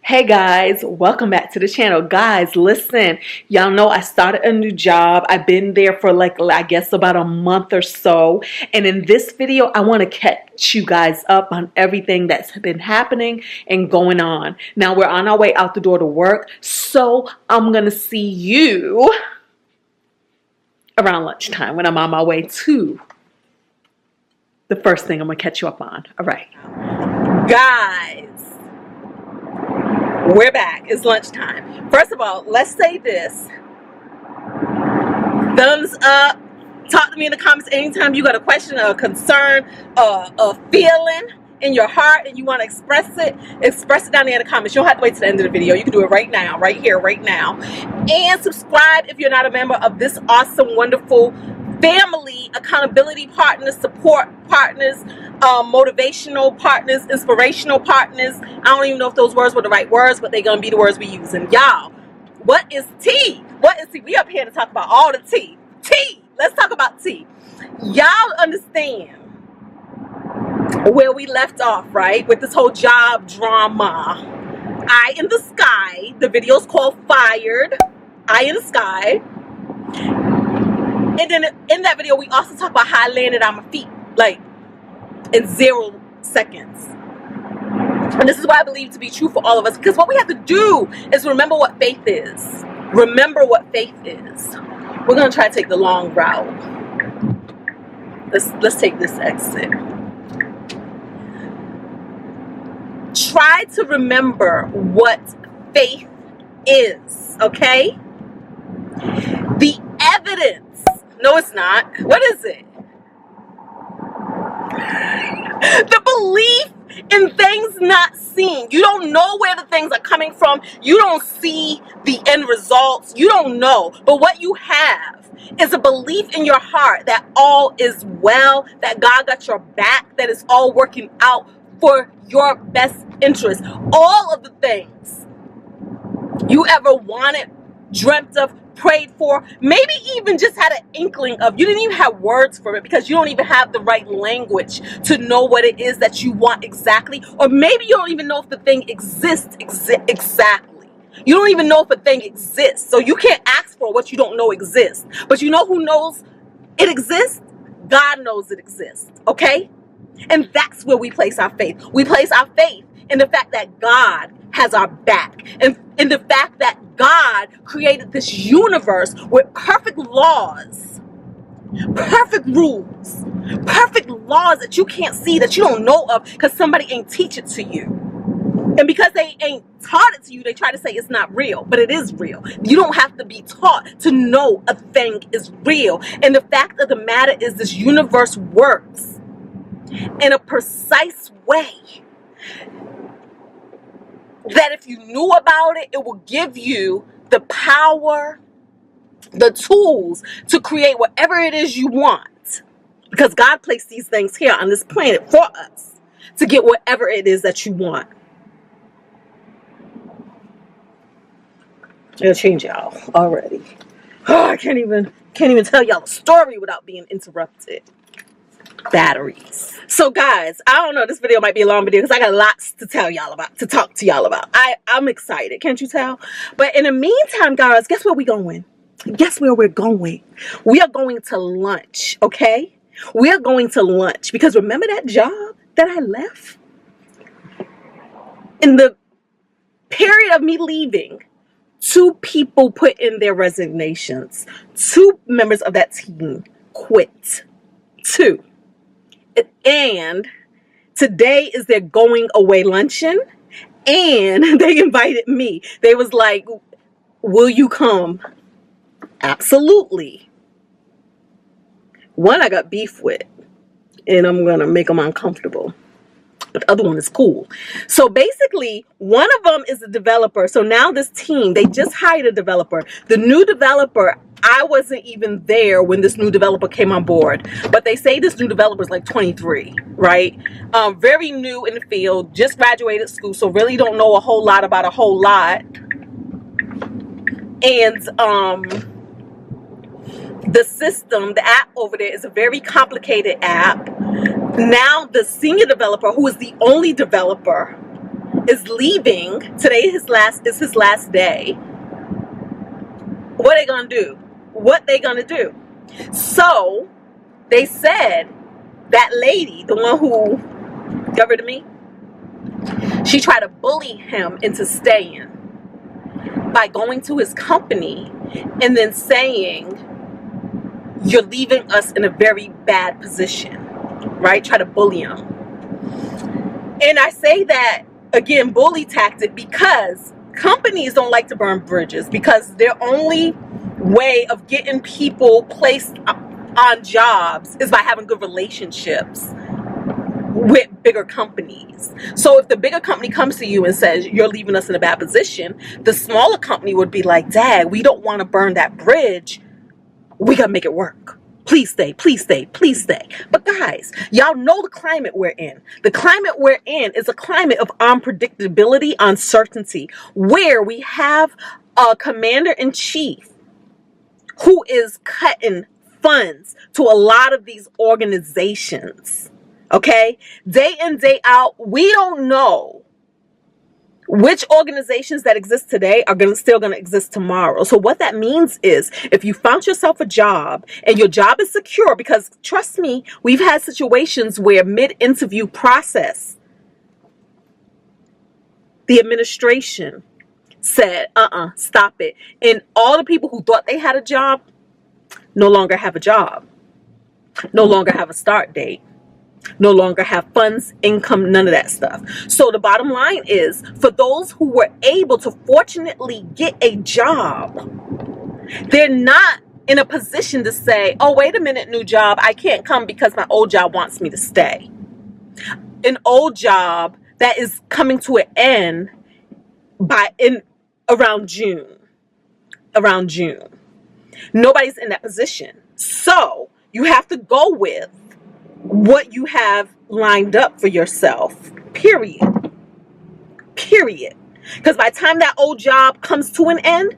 Hey guys, welcome back to the channel. Guys, listen, y'all know I started a new job. I've been there for I guess about a month or so. And in this video, I want to catch you guys up on everything that's been happening and going on. Now we're on our way out the door to work. So I'm going to see you around lunchtime when I'm on my way to the first thing I'm going to catch you up on. All right. Guys, we're back. It's lunchtime. First of all, let's say this. Thumbs up. Talk to me in the comments anytime you got a question, a concern, a feeling in your heart and you want to express it. Express it down there in the comments. You don't have to wait to the end of the video. You can do it right now, right here, right now. And subscribe if you're not a member of this awesome, wonderful family, accountability partners, support partners, motivational partners, inspirational partners. I don't even know if those words were the right words, but they're gonna be the words we use. And y'all, what is tea? What is tea? We up here to talk about all the tea. Tea. Let's talk about tea. Y'all understand where we left off, right? With this whole job drama. Eye in the sky. The video's called Fired. Eye in the sky. And then in that video, we also talk about how I landed on my feet, like in 0 seconds. And this is what I believe to be true for all of us, because what we have to do is remember what faith is. Remember what faith is. We're gonna try to take the long route. Let's take this exit. Try to remember what faith is, okay? The evidence. No, it's not. What is it? The belief in things not seen. You don't know where the things are coming from. You don't see the end results. You don't know. But what you have is a belief in your heart that all is well, that God got your back, that it's all working out for your best interest. All of the things you ever wanted, dreamt of, prayed for, maybe even just had an inkling of. You didn't even have words for it because you don't even have the right language to know what it is that you want exactly. Or maybe you don't even know if the thing exists exactly. You don't even know if a thing exists. So you can't ask for what you don't know exists. But you know who knows it exists? God knows it exists. Okay? And that's where we place our faith. We place our faith in the fact that God has our back, and in the fact that God created this universe with perfect laws, perfect rules, perfect laws that you can't see, that you don't know of because somebody ain't teach it to you. And because they ain't taught it to you, they try to say it's not real, but it is real. You don't have to be taught to know a thing is real. And the fact of the matter is this universe works in a precise way that if you knew about it, it will give you the power, the tools to create whatever it is you want. Because God placed these things here on this planet for us to get whatever it is that you want. It'll change y'all already. Oh, I can't even tell y'all a story without being interrupted. Batteries. So guys, I don't know, this video might be a long video because I got lots to tell y'all about, to talk to y'all about. I'm excited, can't you tell? But in the meantime, guys, guess where we're going? Guess where we're going? We are going to lunch, okay? We are going to lunch because remember that job that I left? In the period of me leaving, 2 people put in their resignations. 2 members of that team quit. 2. And today is their going away luncheon, and they invited me. They was like, will you come? Absolutely. One I got beef with, and I'm gonna make them uncomfortable, but the other one is cool. So basically, one of them is a developer. So now this team, they just hired a developer. The new developer, I wasn't even there when this new developer came on board, but they say this new developer is like 23, right? Very new in the field, just graduated school, so really don't know a whole lot about a whole lot. And the system, the app over there is a very complicated app. Now the senior developer, who is the only developer, is leaving. Today is his last day. What are they gonna do? What they gonna do? So they said that lady, the one who got rid of me, she tried to bully him into staying by going to his company and then saying, you're leaving us in a very bad position, right? Try to bully him. And I say that, again, bully tactic, because companies don't like to burn bridges, because their only way of getting people placed on jobs is by having good relationships with bigger companies. So if the bigger company comes to you and says, you're leaving us in a bad position, the smaller company would be like, Dad, we don't want to burn that bridge. We got to make it work. Please stay, please stay, please stay. But guys, y'all know the climate we're in. The climate we're in is a climate of unpredictability, uncertainty, where we have a commander-in-chief who is cutting funds to a lot of these organizations. Okay? Day in, day out, we don't know which organizations that exist today are still going to exist tomorrow. So what that means is, if you found yourself a job and your job is secure, because trust me, we've had situations where mid-interview process, the administration said, stop it. And all the people who thought they had a job no longer have a job, no longer have a start date, no longer have funds, income, none of that stuff. So the bottom line is, for those who were able to fortunately get a job, they're not in a position to say, oh, wait a minute, new job, I can't come because my old job wants me to stay. An old job that is coming to an end around June. Nobody's in that position. So you have to go with what you have lined up for yourself, period. Because by the time that old job comes to an end,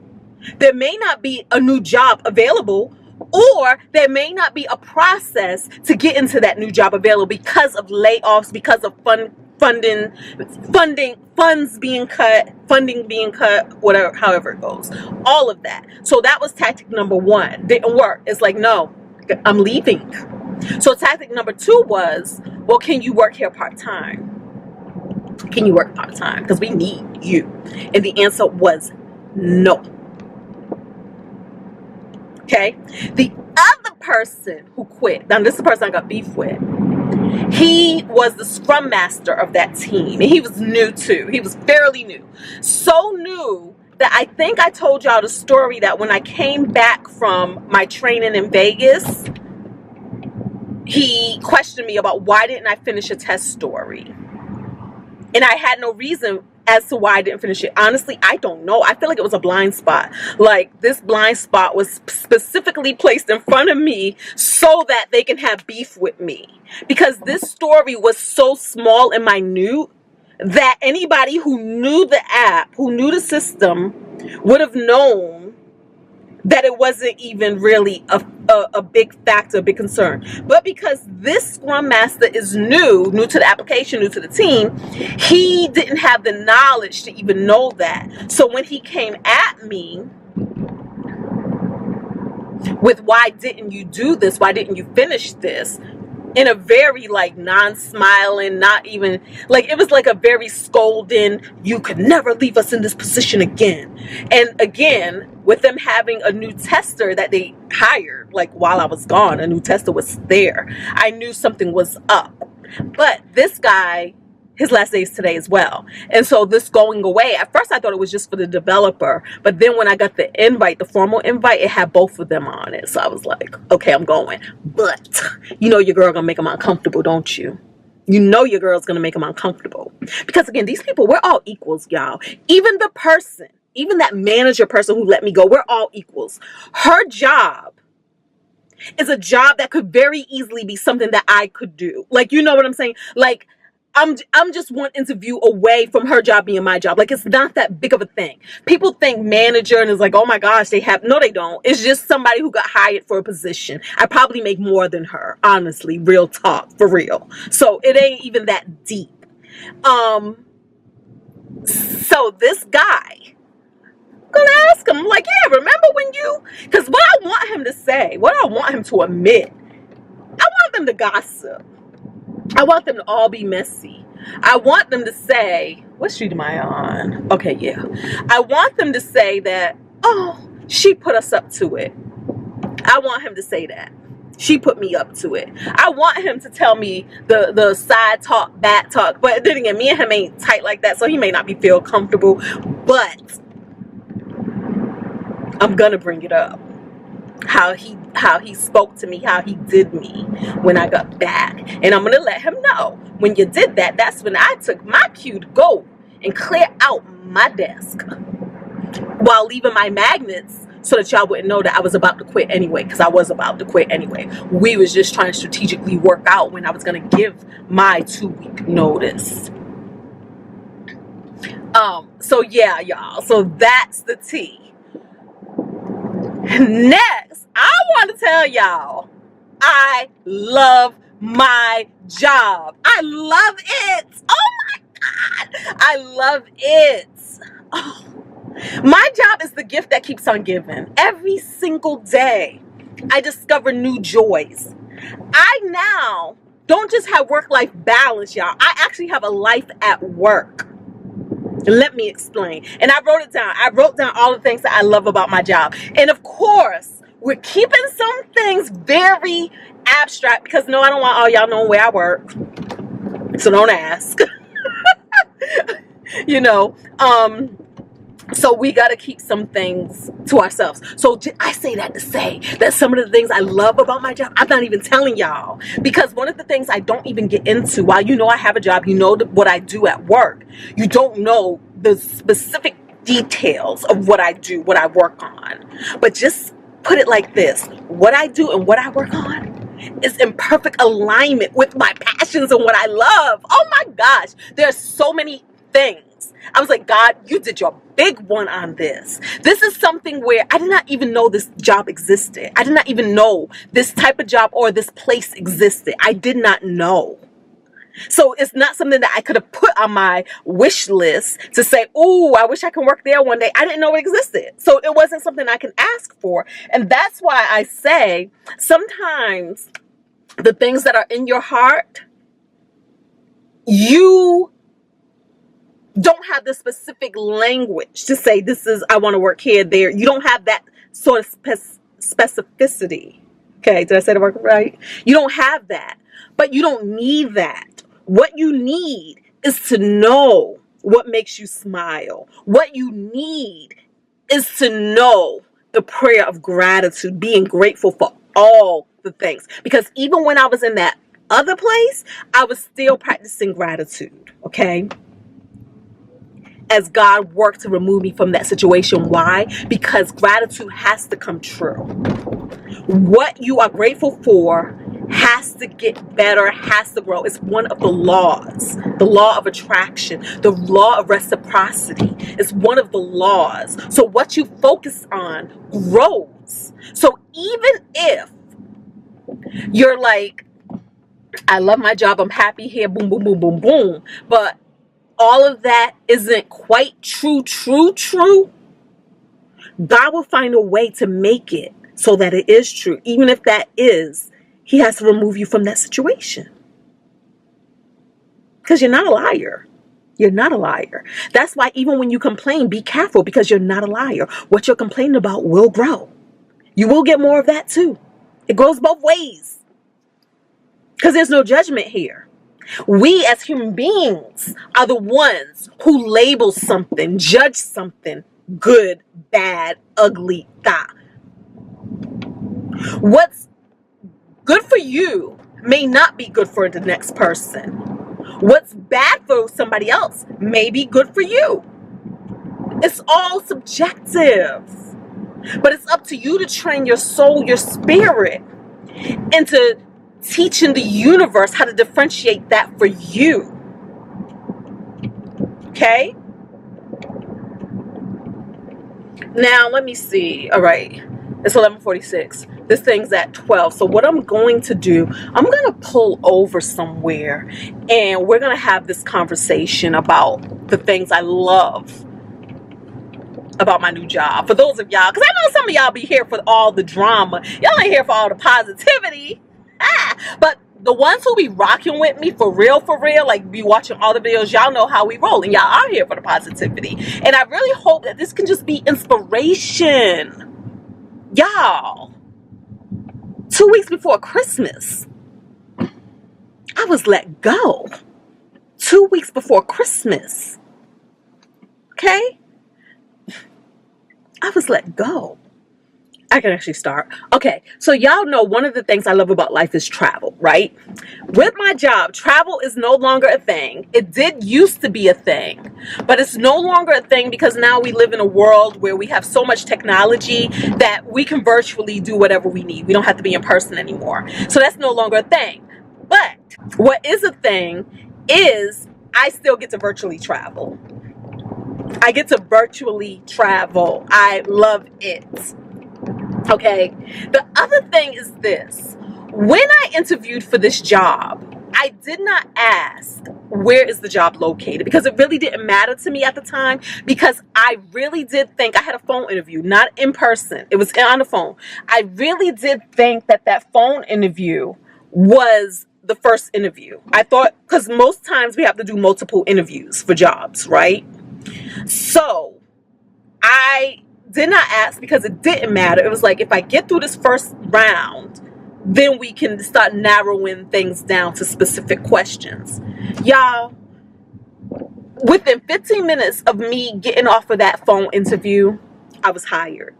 there may not be a new job available, or there may not be a process to get into that new job available because of layoffs, because of funding, funds being cut, funding being cut, whatever, however it goes, all of that. So that was tactic number one. Didn't work. It's like, no, I'm leaving. So tactic number two was, well, can you work here part-time? Can you work part-time? Because we need you. And the answer was no. Okay? The other person who quit, now this is the person I got beef with, he was the scrum master of that team. And he was new too. He was fairly new. So new that I think I told y'all the story that when I came back from my training in Vegas, he questioned me about why didn't I finish a test story. And I had no reason as to why I didn't finish it. Honestly, I don't know. I feel like it was a blind spot. Like, this blind spot was specifically placed in front of me so that they can have beef with me. Because this story was so small and minute that anybody who knew the app, who knew the system, would have known that it wasn't even really a big factor, a big concern. But because this Scrum Master is new to the application, new to the team, he didn't have the knowledge to even know that. So when he came at me with, why didn't you do this? Why didn't you finish this? In a very non-smiling, not even it was like a very scolding, you could never leave us in this position again. And again, with them having a new tester that they hired, while I was gone, a new tester was there. I knew something was up. But this guy, his last day is today as well. And so this going away, at first I thought it was just for the developer. But then when I got the invite, the formal invite, it had both of them on it. So I was like, okay, I'm going. But you know your girl gonna make them uncomfortable, don't you? You know your girl's gonna make them uncomfortable. Because again, these people, we're all equals, y'all. Even that manager person who let me go, we're all equals. Her job is a job that could very easily be something that I could do. You know what I'm saying? I'm just one interview away from her job being my job. It's not that big of a thing. People think manager and it's oh my gosh, no, they don't. It's just somebody who got hired for a position. I probably make more than her, honestly, real talk, for real. So it ain't even that deep. So this guy, I'm gonna ask him, like, yeah, remember when you, because what I want him to say, what I want him to admit, I want them to gossip. I want them to all be messy. I want them to say, what street am I on? Okay, yeah. I want them to say that, oh, she put us up to it. I want him to say that. She put me up to it. I want him to tell me the side talk, back talk. But then again, me and him ain't tight like that, so he may not feel comfortable. But I'm gonna bring it up. How he spoke to me, how he did me when I got back. And I'm gonna let him know, when you did that, that's when I took my cue to go and clear out my desk while leaving my magnets so that y'all wouldn't know that I was about to quit anyway, because I was about to quit anyway. We was just trying to strategically work out when I was gonna give my 2-week notice. So yeah, y'all, so that's the tea. Next, I want to tell y'all, I love my job. I love it. Oh my God, I love it. Oh. My job is the gift that keeps on giving. Every single day, I discover new joys. I now don't just have work-life balance, y'all. I actually have a life at work. Let me explain. And I wrote it down. I wrote down all the things that I love about my job. And of course, we're keeping some things very abstract because no, I don't want all y'all knowing where I work. So don't ask. You know, so we got to keep some things to ourselves. So I say that to say that some of the things I love about my job, I'm not even telling y'all. Because one of the things I don't even get into, while you know I have a job, you know what I do at work, you don't know the specific details of what I do, what I work on. But just put it like this. What I do and what I work on is in perfect alignment with my passions and what I love. Oh my gosh. There's so many things. I was like, God, you did your big one on this. This is something where I did not even know this job existed. I did not even know this type of job or this place existed. I did not know. So it's not something that I could have put on my wish list to say, oh, I wish I could work there one day. I didn't know it existed. So it wasn't something I can ask for. And that's why I say sometimes the things that are in your heart, you don't have the specific language to say this is, I want to work here, there. You don't have that sort of specificity. Okay, did I say the word right? You don't have that, but you don't need that. What you need is to know what makes you smile. What you need is to know the prayer of gratitude, being grateful for all the things. Because even when I was in that other place, I was still practicing gratitude, okay? As God worked to remove me from that situation. Why? Because gratitude has to come true. What you are grateful for has to get better, has to grow. It's one of the laws. The law of attraction, the law of reciprocity is one of the laws. So what you focus on grows. So even if you're like, I love my job, I'm happy here, boom, boom, boom, boom, boom, but all of that isn't quite true, God will find a way to make it so that it is true. Even if that is, he has to remove you from that situation. Because you're not a liar. You're not a liar. That's why even when you complain, be careful, because you're not a liar. What you're complaining about will grow. You will get more of that too. It goes both ways. Because there's no judgment here. We as human beings are the ones who label something, judge something, good, bad, ugly, da. What's good for you may not be good for the next person. What's bad for somebody else may be good for you. It's all subjective. But it's up to you to train your soul, your spirit, into teaching the universe how to differentiate that for you. Okay? Now, let me see. All right. It's 11:46. This thing's at 12. So what I'm going to do, I'm going to pull over somewhere and we're going to have this conversation about the things I love about my new job. For those of y'all, because I know some of y'all be here for all the drama. Y'all ain't here for all the positivity. But the ones who be rocking with me for real, like be watching all the videos, y'all know how we roll. And y'all are here for the positivity. And I really hope that this can just be inspiration. Y'all, 2 weeks before Christmas, I was let go. 2 weeks before Christmas. Okay? I was let go. I can actually start. Okay, so y'all know one of the things I love about life is travel, right? With my job, travel is no longer a thing. It did used to be a thing, but it's no longer a thing because now we live in a world where we have so much technology that we can virtually do whatever we need. We don't have to be in person anymore. So that's no longer a thing. But what is a thing is I still get to virtually travel. I get to virtually travel. I love it. Okay. The other thing is this. When I interviewed for this job, I did not ask where is the job located because it really didn't matter to me at the time because I really did think I had a phone interview, not in person. It was on the phone. I really did think that phone interview was the first interview. I thought, because most times we have to do multiple interviews for jobs, right? So I did not ask because it didn't matter. It was like, if I get through this first round, then we can start narrowing things down to specific questions. Y'all, within 15 minutes of me getting off of that phone interview, I was hired.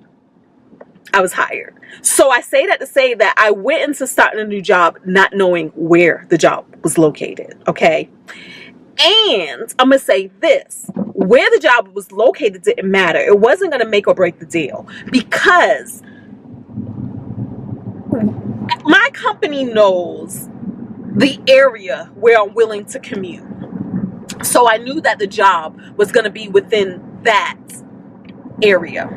So I say that to say that I went into starting a new job not knowing where the job was located, okay? And I'm going to say this. Where the job was located didn't matter. It wasn't going to make or break the deal because my company knows the area where I'm willing to commute. So I knew that the job was going to be within that area.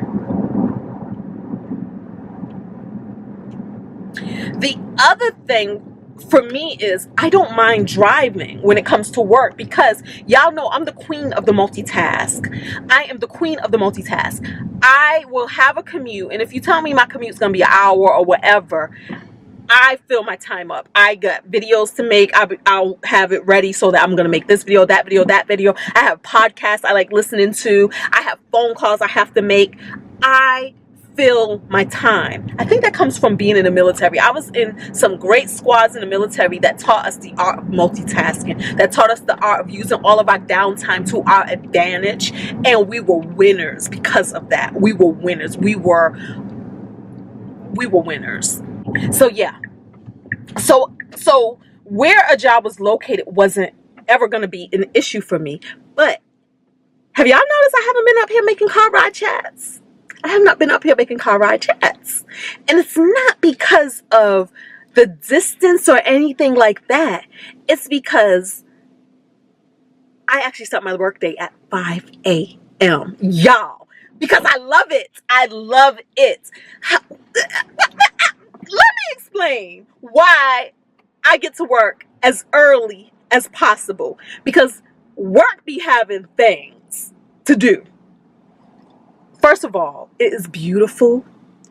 The other thing for me is I don't mind driving when it comes to work because y'all know I'm the queen of the multitask. I am the queen of the multitask. I will have a commute, and if you tell me my commute's gonna be an hour or whatever, I fill my time up. I got videos to make. I'll have it ready so that I'm gonna make this video, that video, that video. I have podcasts I like listening to. I have phone calls I have to make. I fill my time. I think that comes from being in the military. I was in some great squads in the military that taught us the art of multitasking, that taught us the art of using all of our downtime to our advantage, and we were winners because of that. We were winners. We were winners. So yeah. So where a job was located wasn't ever going to be an issue for me. But have y'all noticed I haven't been up here making car ride chats? I have not been up here making car ride chats. And it's not because of the distance or anything like that. It's because I actually start my workday at 5 a.m. Y'all. Because I love it. I love it. Let me explain why I get to work as early as possible. Because work be having things to do. First of all, it is beautiful.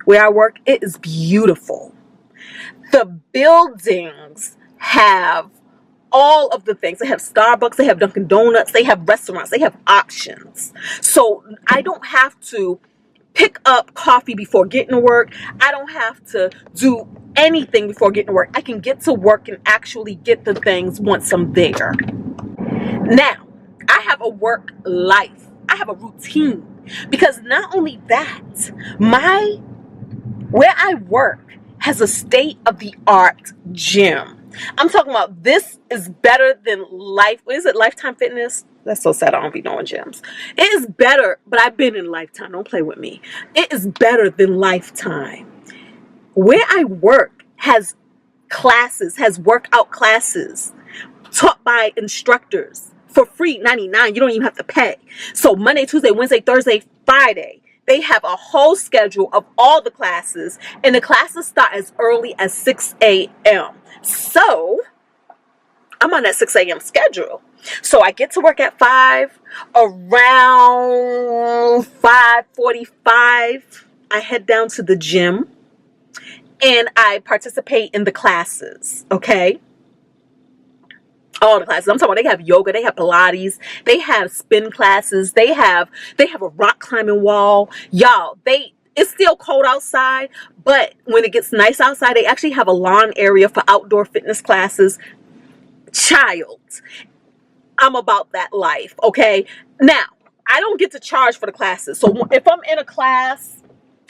Where I work, it is beautiful. The buildings have all of the things. They have Starbucks, they have Dunkin' Donuts, they have restaurants, they have options. So I don't have to pick up coffee before getting to work. I don't have to do anything before getting to work. I can get to work and actually get the things once I'm there. Now, I have a work life. I have a routine. Because not only that, where I work has a state-of-the-art gym. I'm talking about this is better than Lifetime Fitness? That's so sad I don't be knowing gyms. It is better, but I've been in Lifetime. Don't play with me. It is better than Lifetime. Where I work has classes, has workout classes taught by instructors. For free, $99. You don't even have to pay. So Monday, Tuesday, Wednesday, Thursday, Friday, they have a whole schedule of all the classes. And the classes start as early as 6 a.m. So I'm on that 6 a.m. schedule. So I get to work at 5. Around 5:45, I head down to the gym and I participate in the classes, okay? All the classes. I'm talking about, they have yoga, they have Pilates, they have spin classes, they have a rock climbing wall. Y'all, it's still cold outside, but when it gets nice outside, they actually have a lawn area for outdoor fitness classes. Child, I'm about that life, okay? Now, I don't get to charge for the classes. So if I'm in a class,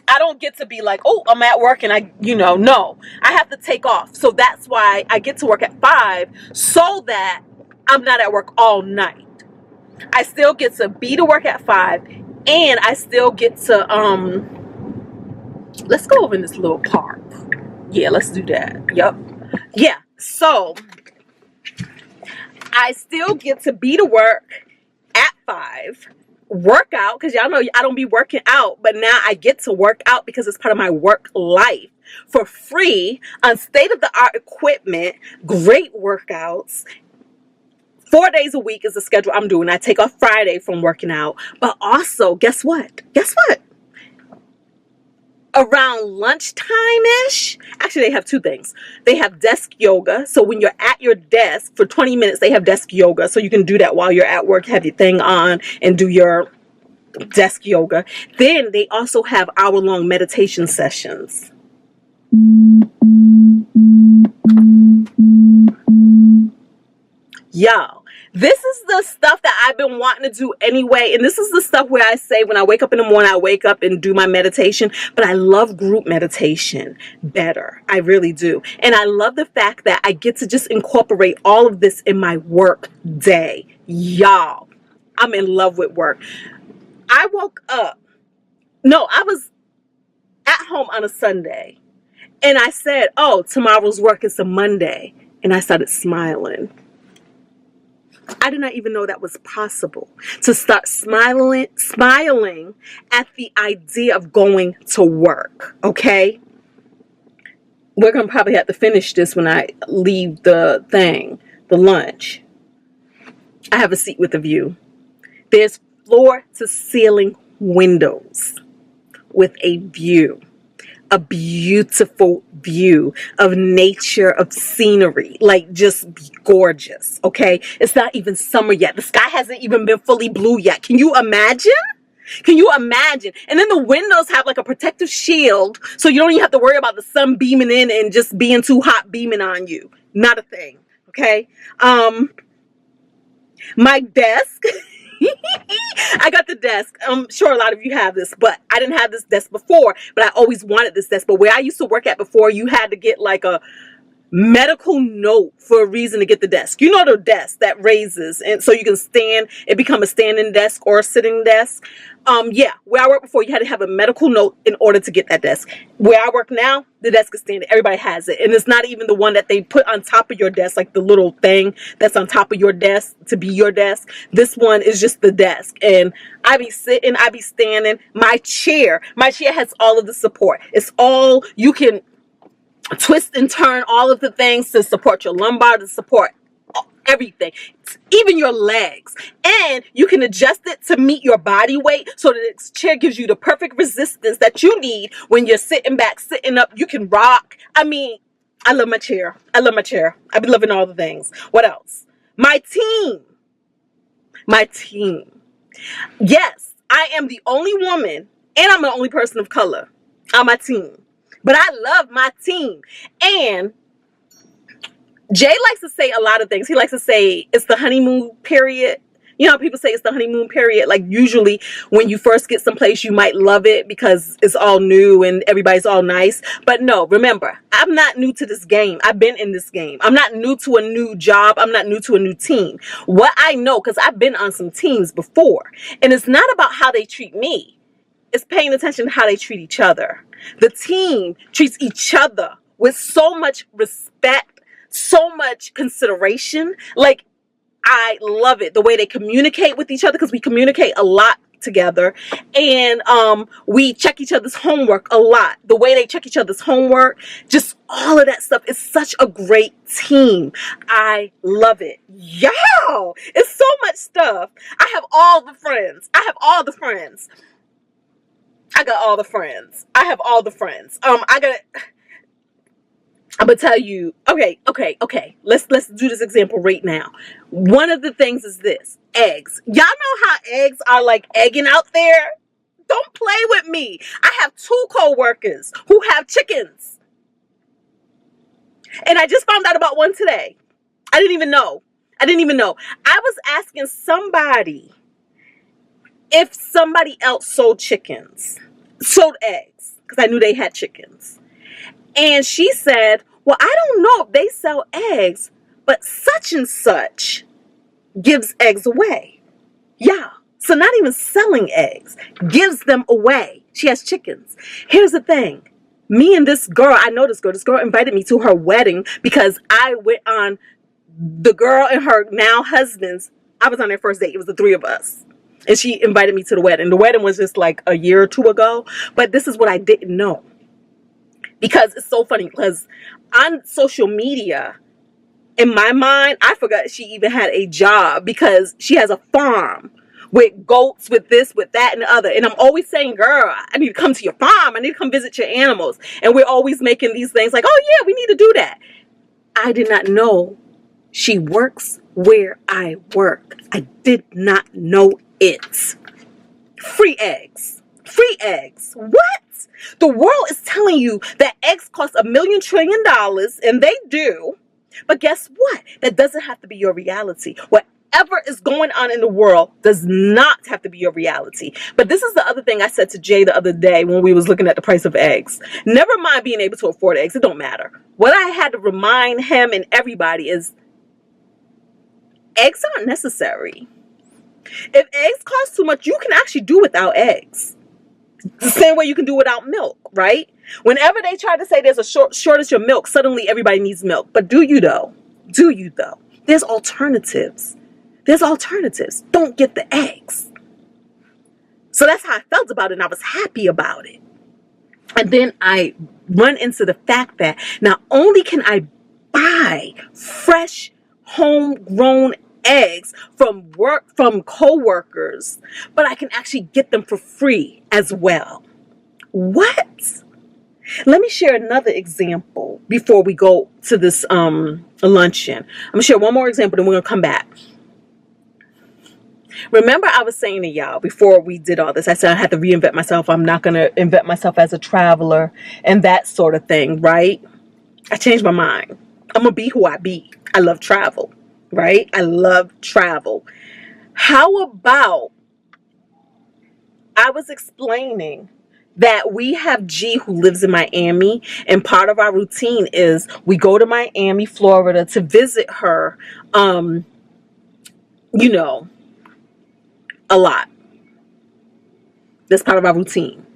I don't get to be like, oh, I'm at work and no. I have to take off. So that's why I get to work at 5 so that I'm not at work all night. I still get to be to work at 5 and I still get to, let's go over in this little park. Yeah, let's do that. Yep. Yeah. So I still get to be to work at 5, work out, because y'all know I don't be working out, but now I get to work out because it's part of my work life for free on state-of-the-art equipment, great workouts. 4 days a week is the schedule I'm doing. I take off Friday from working out, but also, guess what? Around lunchtime-ish, actually they have 2 things. They have desk yoga. So when you're at your desk for 20 minutes, they have desk yoga. So you can do that while you're at work, have your thing on and do your desk yoga. Then they also have hour-long meditation sessions. Y'all, this is the stuff that I've been wanting to do anyway. And this is the stuff where I say when I wake up in the morning, I wake up and do my meditation. But I love group meditation better. I really do. And I love the fact that I get to just incorporate all of this in my work day. Y'all, I'm in love with work. I woke up. No, I was at home on a Sunday. And I said, oh, tomorrow's work is a Monday. And I started smiling. I did not even know that was possible, to start smiling at the idea of going to work, okay? We're going to probably have to finish this when I leave the lunch. I have a seat with a view. There's floor-to-ceiling windows with a view. A beautiful view of nature, of scenery, like just gorgeous, okay? It's not even summer yet. The sky hasn't even been fully blue yet. Can you imagine? Can you imagine? And then the windows have like a protective shield, so you don't even have to worry about the sun beaming in and just being too hot beaming on you. Not a thing, okay? My desk... I got the desk. I'm sure a lot of you have this, but I didn't have this desk before, but I always wanted this desk. But where I used to work at before, you had to get like a medical note for a reason to get the desk. You know, the desk that raises, and so you can stand, it become a standing desk or a sitting desk. Yeah, where I worked before, you had to have a medical note in order to get that desk. Where I work now, the desk is standing. Everybody has it. And it's not even the one that they put on top of your desk, like the little thing that's on top of your desk to be your desk. This one is just the desk. And I be sitting, I be standing. My chair has all of the support. It's all, you can twist and turn all of the things to support your lumbar, to support everything, even your legs, and you can adjust it to meet your body weight, so that this chair gives you the perfect resistance that you need when you're sitting back, sitting up. You can rock. I mean, I love my chair. I've been loving all the things. What else? My team. Yes, I am the only woman and I'm the only person of color on my team, but I love my team. And Jay likes to say a lot of things. He likes to say it's the honeymoon period. You know how people say it's the honeymoon period? Like usually when you first get someplace, you might love it because it's all new and everybody's all nice. But no, remember, I'm not new to this game. I've been in this game. I'm not new to a new job. I'm not new to a new team. What I know, because I've been on some teams before, and it's not about how they treat me. It's paying attention to how they treat each other. The team treats each other with so much respect, so much consideration. Like, I love it, the way they communicate with each other, because we communicate a lot together, and we check each other's homework a lot. The way they check each other's homework, just all of that stuff. It's such a great team. I love it. Yo, it's so much stuff. I have all the friends. I have all the friends. I got all the friends. I have all the friends. I'm gonna tell you, okay. Let's do this example right now. One of the things is this: eggs. Y'all know how eggs are like egging out there? Don't play with me. I have 2 co-workers who have chickens. And I just found out about one today. I didn't even know. I was asking somebody if somebody else sold eggs, because I knew they had chickens. And she said, well, I don't know if they sell eggs, but such and such gives eggs away. Yeah. So not even selling eggs, gives them away. She has chickens. Here's the thing. Me and this girl, I know this girl invited me to her wedding because I went on the girl and her now husband's. I was on their first date. It was the 3 of us. And she invited me to the wedding. The wedding was just like a year or 2 ago. But this is what I didn't know. Because it's so funny, because on social media, in my mind, I forgot she even had a job, because she has a farm with goats, with this, with that, and the other. And I'm always saying, girl, I need to come to your farm. I need to come visit your animals. And we're always making these things like, oh yeah, we need to do that. I did not know she works where I work. I did not know it. Free eggs. Free eggs. What? The world is telling you that eggs cost $1 million trillion, and they do. But guess what? That doesn't have to be your reality. Whatever is going on in the world does not have to be your reality. But this is the other thing I said to Jay the other day when we was looking at the price of eggs. Never mind being able to afford eggs. It don't matter. What I had to remind him and everybody is eggs aren't necessary. If eggs cost too much, you can actually do without eggs. The same way you can do without milk, right? Whenever they try to say there's a shortage of milk, suddenly everybody needs milk. But do you though? Do you though? There's alternatives. There's alternatives. Don't get the eggs. So that's how I felt about it, and I was happy about it. And then I run into the fact that not only can I buy fresh, homegrown eggs from co-workers, but I can actually get them for free as well. What? Let me share another example before we go to this luncheon. I'm gonna share one more example, then we're gonna come back. Remember, I was saying to y'all before we did all this, I said I had to reinvent myself. I'm not gonna invent myself as a traveler and that sort of thing, right? I changed my mind. I'm gonna be who I be. I love travel, right? I love travel. How about, I was explaining that we have G who lives in Miami, and part of our routine is we go to Miami, Florida to visit her, a lot. That's part of our routine.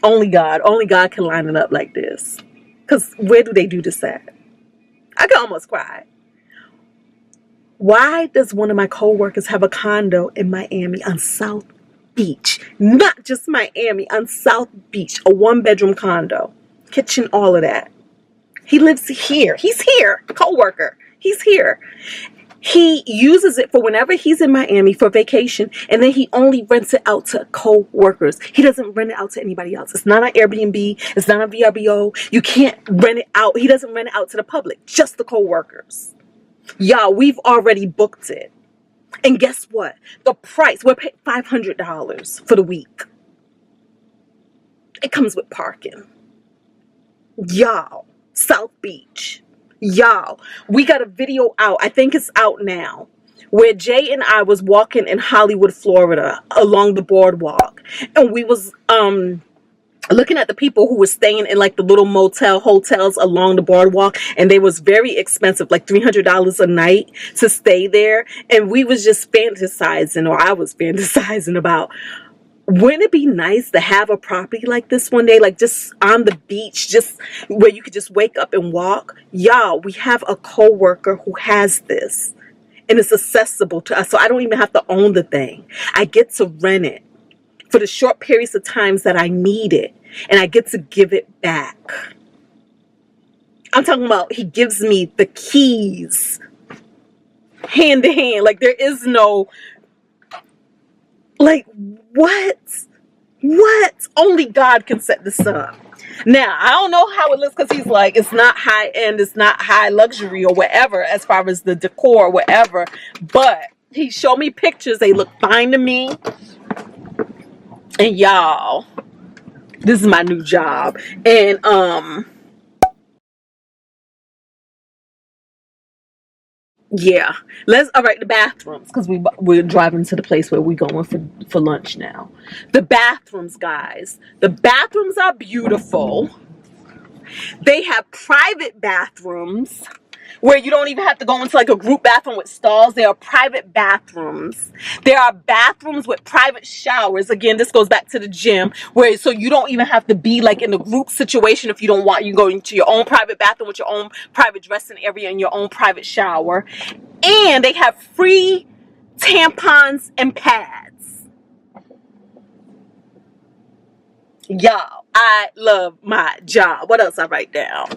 Only God can line it up like this. Because where do they do this at? I can almost cry. Why does one of my co-workers have a condo in Miami on South Beach? Not just Miami, on South Beach. A 1-bedroom condo. Kitchen, all of that. He lives here. He's here. Co-worker. He's here. He uses it for whenever he's in Miami for vacation, and then he only rents it out to co-workers. He doesn't rent it out to anybody else. It's not on Airbnb. It's not on VRBO. You can't rent it out. He doesn't rent it out to the public, just the co-workers. Y'all, we've already booked it. And guess what? The price, we're paying $500 for the week. It comes with parking. Y'all, South Beach. Y'all, we got a video out. I think it's out now, where Jay and I was walking in Hollywood, Florida, along the boardwalk, and we was looking at the people who were staying in like the little hotels along the boardwalk, and they was very expensive, like $300 a night to stay there. And we was just fantasizing, or I was fantasizing about, wouldn't it be nice to have a property like this one day, like just on the beach, just where you could just wake up and walk? Y'all, we have a co-worker who has this. and it's accessible to us. So I don't even have to own the thing. I get to rent it for the short periods of times that I need it, and I get to give it back. I'm talking about he gives me the keys hand to hand. Like, there is no, like, what? Only God can set this up. Now, I don't know how it looks, because he's like, it's not high end, it's not high luxury or whatever as far as the decor or whatever, but he showed me pictures. They look fine to me. And y'all, this is my new job. And yeah, all right, the bathrooms, because we're driving to the place where we're going for lunch now. The bathrooms, guys, the bathrooms are beautiful. They have private bathrooms where you don't even have to go into like a group bathroom with stalls. There are private bathrooms. There are bathrooms with private showers. Again, this goes back to the gym, where so you don't even have to be like in a group situation. If you don't want, you go into your own private bathroom with your own private dressing area and your own private shower. And they have free tampons and pads. Y'all, I love my job. What else I write down?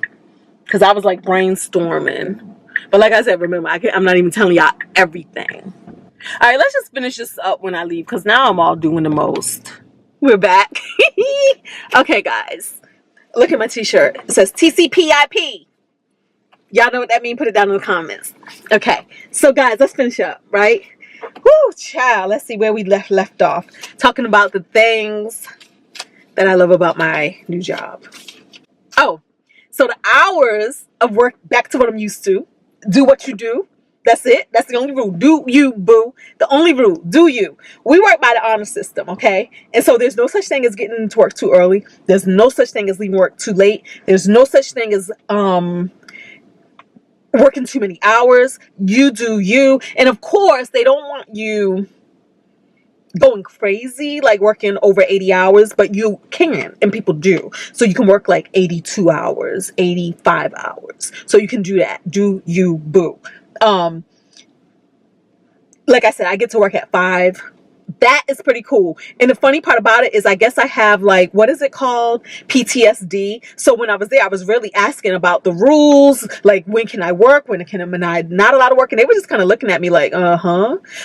Because I was like brainstorming. But like I said, remember, I'm not even telling y'all everything. All right, let's just finish this up when I leave, because now I'm all doing the most. We're back. Okay, guys. Look at my t-shirt. It says TCPIP. Y'all know what that means? Put it down in the comments. Okay, so guys, let's finish up, right? Woo, child. Let's see where we left off. Talking about the things that I love about my new job. Oh, so the hours of work, back to what I'm used to. Do what you do. That's it. That's the only rule. Do you, boo. The only rule. Do you. We work by the honor system, okay? And so there's no such thing as getting into work too early. There's no such thing as leaving work too late. There's no such thing as working too many hours. You do you. And of course, they don't want you going crazy, like working over 80 hours, but you can, and people do. So you can work like 82 hours, 85 hours. So you can do that. Do you, boo. Like I said, I get to work at 5. That is pretty cool. And the funny part about it is, I guess I have like, what is it called? PTSD. So when I was there, I was really asking about the rules. Like, when can I work? When can I not allowed to work? And they were just kind of looking at me like,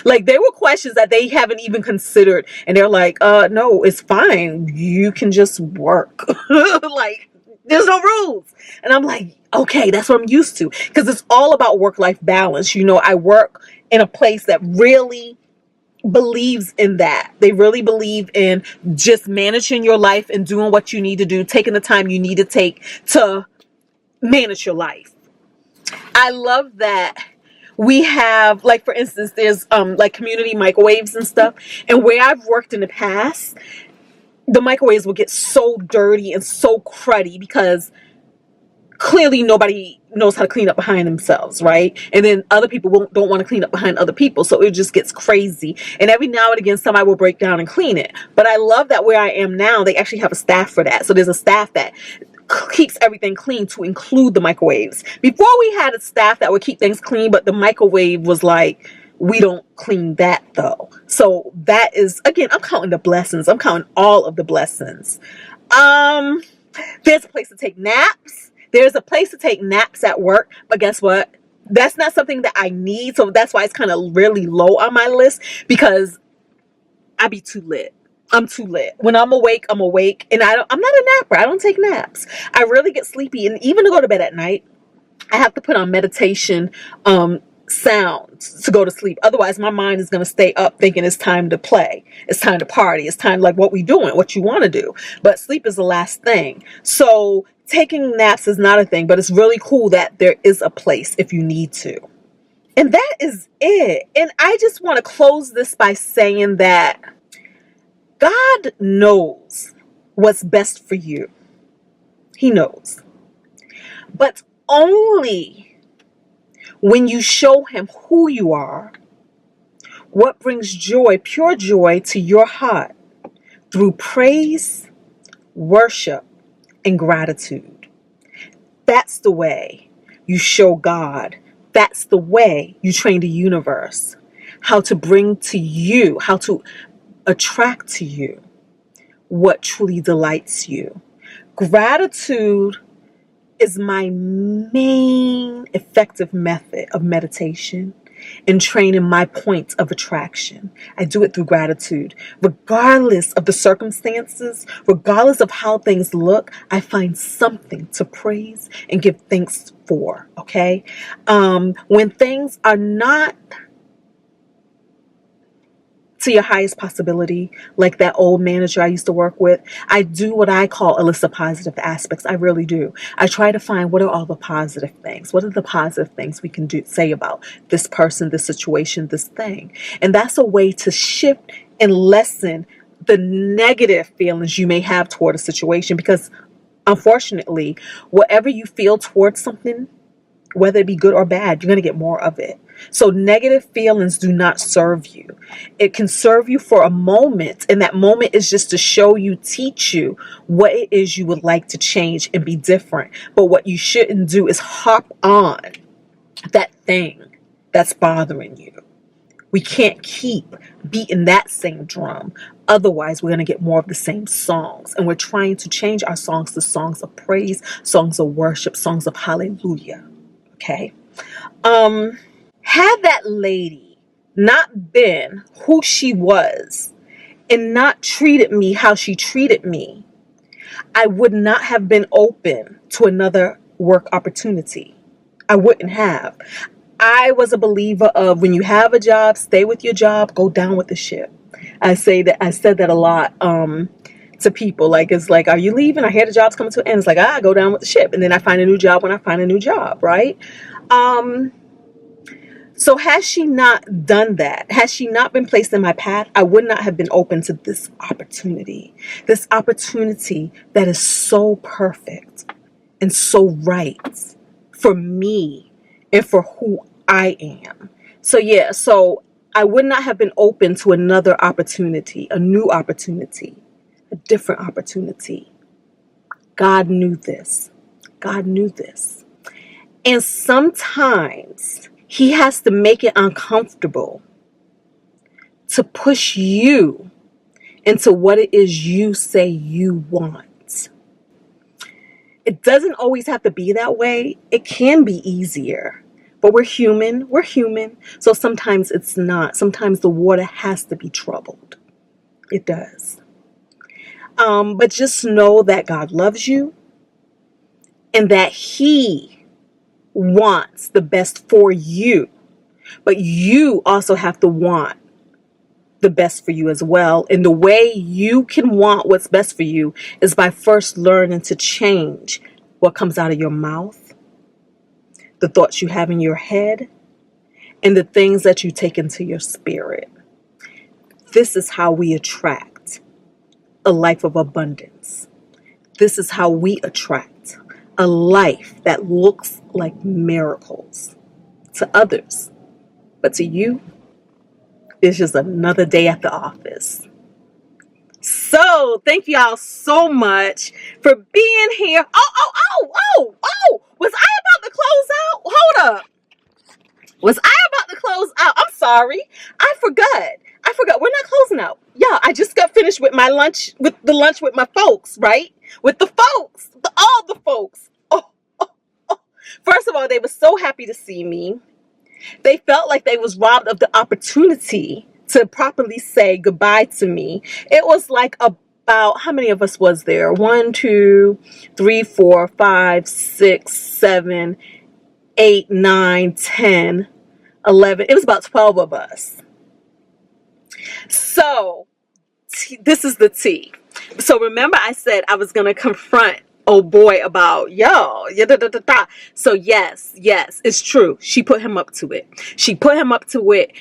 like they were questions that they haven't even considered. And they're like, no, it's fine. You can just work. Like, there's no rules. And I'm like, okay, that's what I'm used to. Because it's all about work-life balance. You know, I work in a place that really believes in that. They really believe in just managing your life and doing what you need to do, taking the time you need to take to manage your life. I love that we have, like, for instance, there's like community microwaves and stuff. And where I've worked in the past, the microwaves will get so dirty and so cruddy because clearly nobody knows how to clean up behind themselves, right? And then other people don't want to clean up behind other people, so it just gets crazy. And every now and again, somebody will break down and clean it. But I love that where I am now, they actually have a staff for that. So there's a staff that keeps everything clean, to include the microwaves. Before, we had a staff that would keep things clean, but the microwave was like, we don't clean that though. So that is, again, I'm counting the blessings. I'm counting all of the blessings. There's a place to take naps. There's a place to take naps at work, but guess what? That's not something that I need. So that's why it's kind of really low on my list, because I be too lit. I'm too lit. When I'm awake, I'm awake. And I'm not a napper. I don't take naps. I really get sleepy. And even to go to bed at night, I have to put on meditation sounds to go to sleep. Otherwise, my mind is going to stay up thinking it's time to play. It's time to party. It's time, like, what we doing, what you want to do. But sleep is the last thing. So taking naps is not a thing, but it's really cool that there is a place if you need to. And that is it. And I just want to close this by saying that God knows what's best for you. He knows. But only when you show him who you are, what brings joy, pure joy, to your heart through praise, worship, and gratitude. That's the way you show God. That's the way you train the universe how to bring to you, how to attract to you what truly delights you. Gratitude is my main effective method of meditation and training my point of attraction. I do it through gratitude. Regardless of the circumstances, regardless of how things look, I find something to praise and give thanks for, okay? When things are not to your highest possibility, like that old manager I used to work with, I do what I call a list of positive aspects. I really do. I try to find what are all the positive things. What are the positive things we can say about this person, this situation, this thing? And that's a way to shift and lessen the negative feelings you may have toward a situation, because unfortunately, whatever you feel towards something, whether it be good or bad, you're going to get more of it. So negative feelings do not serve you. It can serve you for a moment, and that moment is just to show you, teach you what it is you would like to change and be different. But what you shouldn't do is hop on that thing that's bothering you. We can't keep beating that same drum. Otherwise, we're going to get more of the same songs. And we're trying to change our songs to songs of praise, songs of worship, songs of hallelujah. Okay? Had that lady not been who she was and not treated me how she treated me, I would not have been open to another work opportunity. I wouldn't have. I was a believer of, when you have a job, stay with your job, go down with the ship. I said that a lot to people. Like, it's like, are you leaving? I hear the job's coming to an end. It's like, go down with the ship. And then I find a new job when I find a new job, right? So has she not done that, has she not been placed in my path, I would not have been open to this opportunity that is so perfect and so right for me and for who I am. So I would not have been open to another opportunity, a new opportunity, a different opportunity. God knew this. God knew this. And sometimes He has to make it uncomfortable to push you into what it is you say you want. It doesn't always have to be that way. It can be easier. But we're human. We're human. So sometimes it's not. Sometimes the water has to be troubled. It does. But just know that God loves you and that He wants the best for you, but you also have to want the best for you as well. And the way you can want what's best for you is by first learning to change what comes out of your mouth, the thoughts you have in your head, and the things that you take into your spirit. This is how we attract a life of abundance. This is how we attract a life that looks like miracles to others. But to you, it's just another day at the office. So thank y'all so much for being here. Oh, was I about to close out? Hold up. Was I about to close out? I'm sorry. I forgot. We're not closing out. Yeah, I just got finished with my lunch, with my folks, right? With the folks, all the folks. First of all, they were so happy to see me. They felt like they was robbed of the opportunity to properly say goodbye to me. It was like about, how many of us was there? 1, 2, 3, 4, 5, 6, 7, 8, 9, 10, 11. It was about 12 of us. So this is the tea. So remember I said I was going to confront old boy about, So yes, it's true. She put him up to it.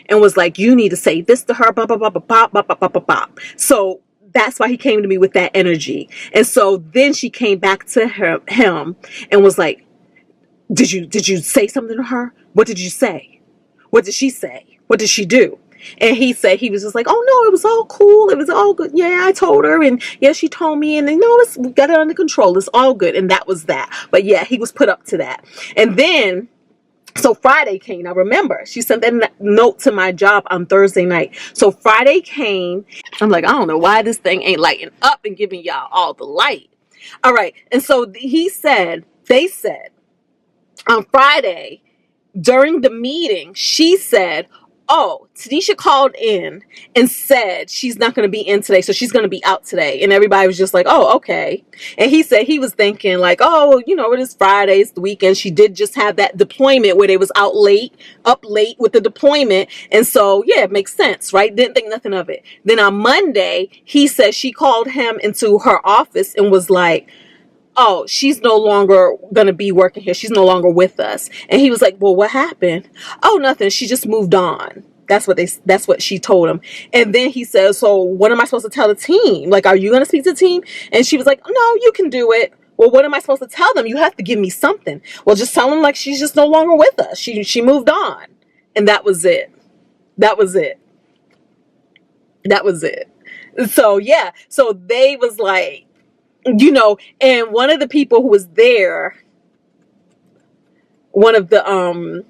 And was like, you need to say this to her, blah, blah, blah, blah, blah, blah, blah, blah, blah. So that's why he came to me with that energy. And so then she came back to him and was like, did you say something to her? What did you say? What did she say? What did she do? And he said, he was just like, oh no, it was all cool. It was all good. Yeah, I told her. And yeah, she told me. And we got it under control. It's all good. And that was that. But yeah, he was put up to that. And then So Friday came. Now remember, she sent that note to my job on Thursday night. So Friday came. I'm like, I don't know why this thing ain't lighting up and giving y'all all the light. All right. And so they said on Friday during the meeting, she said, oh, Tanisha called in and said she's not going to be in today, so she's going to be out today. And everybody was just like, oh, okay. And he said he was thinking like, oh, you know, it is Friday, it's the weekend. She did just have that deployment where they was up late with the deployment. And so, yeah, it makes sense, right? Didn't think nothing of it. Then on Monday, he said she called him into her office and was like, oh, she's no longer going to be working here. She's no longer with us. And he was like, well, what happened? Oh, nothing. She just moved on. That's what she told him. And then he says, so what am I supposed to tell the team? Like, are you going to speak to the team? And she was like, no, you can do it. Well, what am I supposed to tell them? You have to give me something. Well, just tell them like she's just no longer with us. She moved on. And that was it. That was it. That was it. So, yeah. So they was like, you know, and one of the people who was there, one of the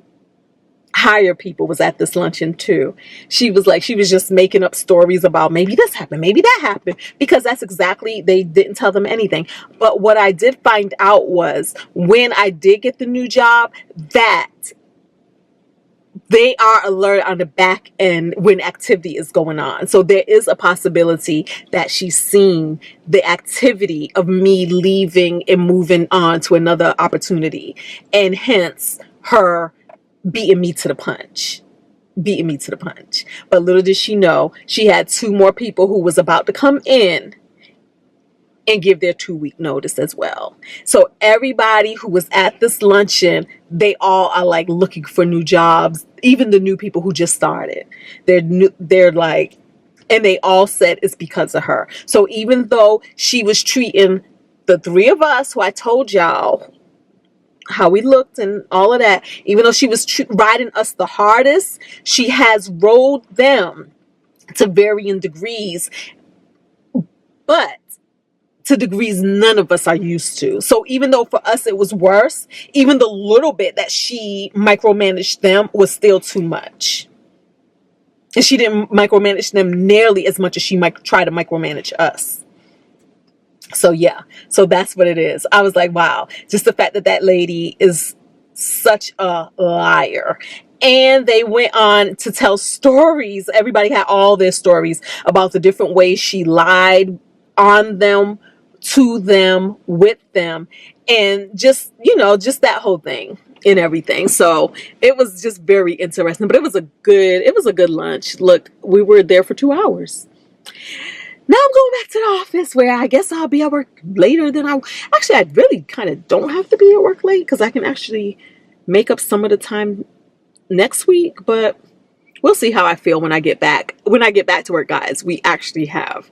higher people was at this luncheon too. She was just making up stories about maybe this happened, maybe that happened, because that's exactly, they didn't tell them anything. But what I did find out was when I did get the new job, that they are alert on the back end when activity is going on. So there is a possibility that she's seen the activity of me leaving and moving on to another opportunity. And hence her beating me to the punch. But little did she know, she had 2 more people who was about to come in and give their 2-week notice as well. So everybody who was at this luncheon, they all are like looking for new jobs. Even the new people who just started, they're like, and they all said it's because of her. So even though she was treating the 3 of us, who I told y'all how we looked and all of that, even though she was riding us the hardest, she has rolled them to varying degrees, but to degrees none of us are used to. So even though for us it was worse, even the little bit that she micromanaged them was still too much. And she didn't micromanage them nearly as much as she might try to micromanage us. So yeah, so that's what it is. I was like, wow, just the fact that that lady is such a liar. And they went on to tell stories. Everybody had all their stories about the different ways she lied on them, to them, with them, and just, you know, just that whole thing and everything. So it was just very interesting, but it was a good lunch. Look, we were there for 2 hours. Now I'm going back to the office where I guess I'll be at work later than actually, I really kind of don't have to be at work late because I can actually make up some of the time next week, but we'll see how I feel when I get back. When I get back to work, guys, we have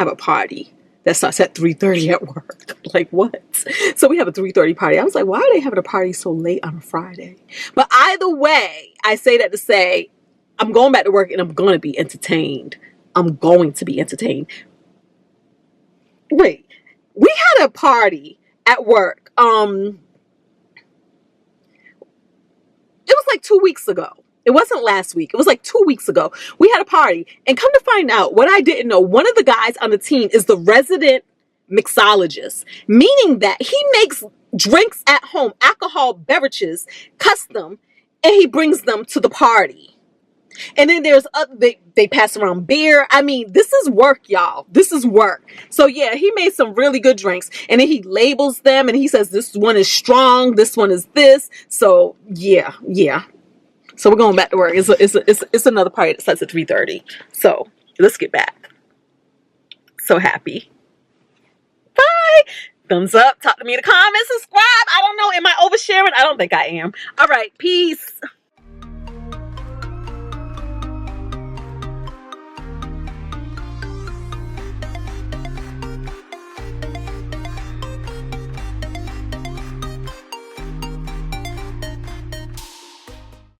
a party that starts at 3:30 at work. Like, what? So we have a 3:30 party. I was like, why are they having a party so late on a Friday? But either way, I say that to say I'm going back to work and I'm going to be entertained. I'm going to be entertained. Wait, we had a party at work. It was like 2 weeks ago. It wasn't last week. It was like 2 weeks ago. We had a party. And come to find out, what I didn't know, one of the guys on the team is the resident mixologist, meaning that he makes drinks at home, alcohol beverages, custom, and he brings them to the party. And then there's they pass around beer. I mean, this is work, y'all. This is work. So yeah, he made some really good drinks, and then he labels them and he says this one is strong, this one is this. So yeah. So we're going back to work. It's another party that starts at 3:30. So let's get back. So happy. Bye. Thumbs up. Talk to me in the comments. Subscribe. I don't know. Am I oversharing? I don't think I am. All right. Peace.